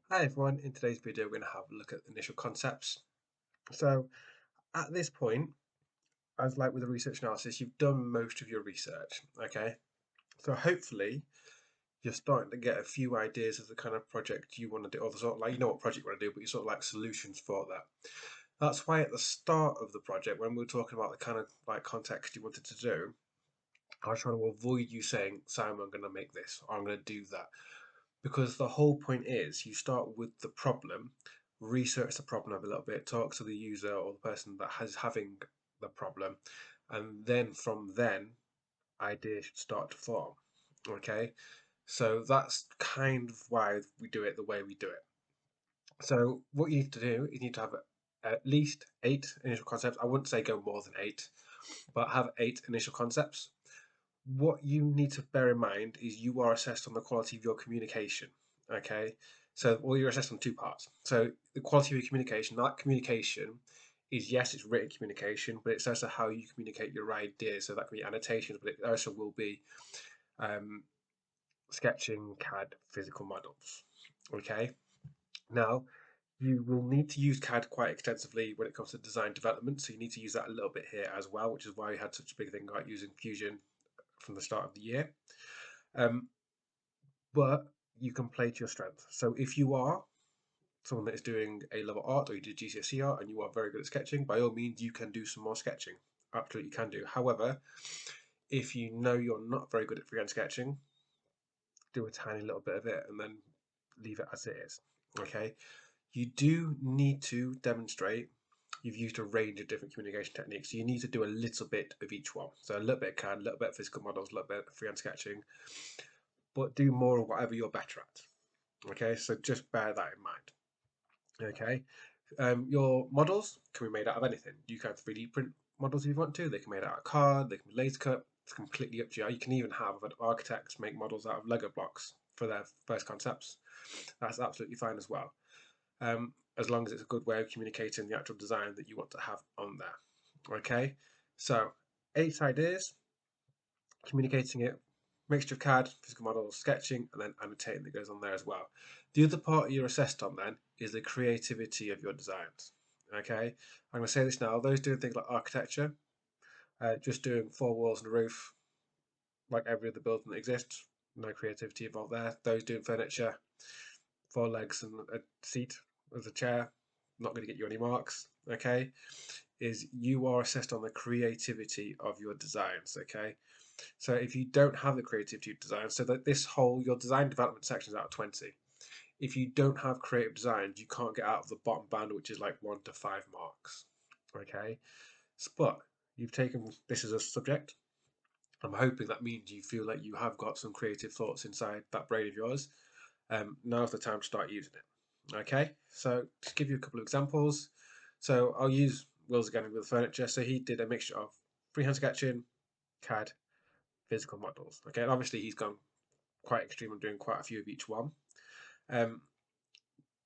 Hi everyone, in today's video we're going to have a look at initial concepts. So at this point, as like with the research analysis, you've done most of your research, okay? So hopefully you're starting to get a few ideas of the kind of project you want to do, or the sort of like, you know what project you want to do, but you sort of like solutions for that. That's why at the start of the project, when we were talking about the kind of like context you wanted to do, I was trying to avoid you saying, Simon, I'm going to make this, or I'm going to do that. Because the whole point is you start with the problem, research the problem a little bit, talk to the user or the person that has having the problem, and then from then ideas should start to form. Okay, so that's kind of why we do it the way we do it. So what you need to do is you need to have at least 8 initial concepts. I wouldn't say go more than 8, but have 8 initial concepts. What you need to bear in mind is you are assessed on the quality of your communication. Okay, so well, you're assessed on 2 parts. So the quality of your communication, that communication is, yes, it's written communication, but it's also how you communicate your ideas. So that can be annotations, but it also will be um, sketching, CAD, physical models. Okay, now you will need to use CAD quite extensively when it comes to design development, so you need to use that a little bit here as well, which is why we had such a big thing about using Fusion from the start of the year. Um, but you can play to your strength. So if you are someone that is doing A level art or you did GCSE art and you are very good at sketching, by all means you can do some more sketching. Absolutely can do. However, if you know you're not very good at freehand sketching, do a tiny little bit of it and then leave it as it is. Okay. You do need to demonstrate you've used a range of different communication techniques. So you need to do a little bit of each one. So a little bit of CAD, a little bit of physical models, a little bit of freehand sketching, but do more of whatever you're better at. Okay, so just bear that in mind. Okay, your models can be made out of anything. You can 3D print models if you want to. They can be made out of card. They can be laser cut. It's completely up to you. You can even have architects make models out of Lego blocks for their first concepts. That's absolutely fine as well, as long as it's a good way of communicating the actual design that you want to have on there. Okay, so 8 ideas, communicating it, mixture of CAD, physical models, sketching, and then annotating that goes on there as well. The other part you're assessed on then is the creativity of your designs. Okay, I'm going to say this now. Those doing things like architecture, just doing 4 walls and a roof, like every other building that exists, no creativity involved there. Those doing furniture, 4 legs and a seat as a chair, not going to get you any marks. Okay, is you are assessed on the creativity of your designs. Okay, so if you don't have the creativity of design, so that this whole your design development section is out of 20. If you don't have creative designs, you can't get out of the bottom band, which is like 1 to 5 marks. Okay, but you've taken this as a subject. I'm hoping that means you feel like you have got some creative thoughts inside that brain of yours. Now's the time to start using it. Okay, so to give you a couple of examples, so I'll use Will's again with furniture. So he did a mixture of freehand sketching, CAD, physical models. Okay, and obviously he's gone quite extreme and doing quite a few of each one. Um,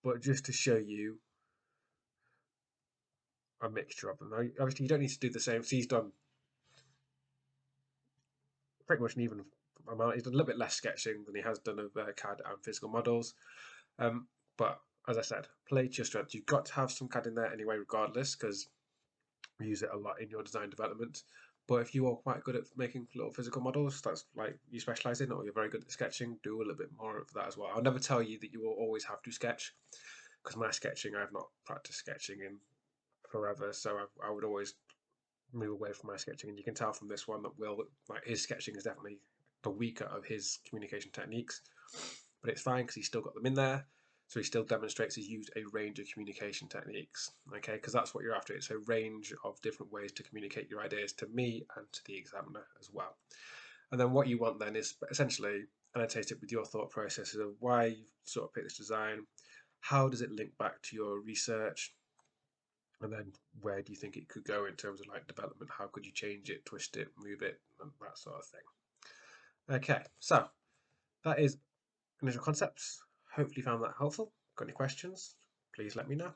but just to show you a mixture of them. Now, obviously you don't need to do the same. So he's done pretty much an even amount. He's done a little bit less sketching than he has done of CAD and physical models. But as I said, play to your strengths. You've got to have some CAD in there anyway, regardless, because we use it a lot in your design development. But if you are quite good at making little physical models, that's like you specialize in, or you're very good at sketching, do a little bit more of that as well. I'll never tell you that you will always have to sketch, because my sketching, I've not practiced sketching in forever, so I would always move away from my sketching. And you can tell from this one that Will, like his sketching is definitely the weaker of his communication techniques, but it's fine because he's still got them in there. So he still demonstrates he's used a range of communication techniques, okay? Because that's what you're after. It's a range of different ways to communicate your ideas to me and to the examiner as well. And then what you want then is essentially annotate it with your thought processes of why you sort of picked this design, how does it link back to your research, and then where do you think it could go in terms of like development? How could you change it, twist it, move it, and that sort of thing. Okay, so that is initial concepts. Hopefully you found that helpful. Got any questions? Please let me know.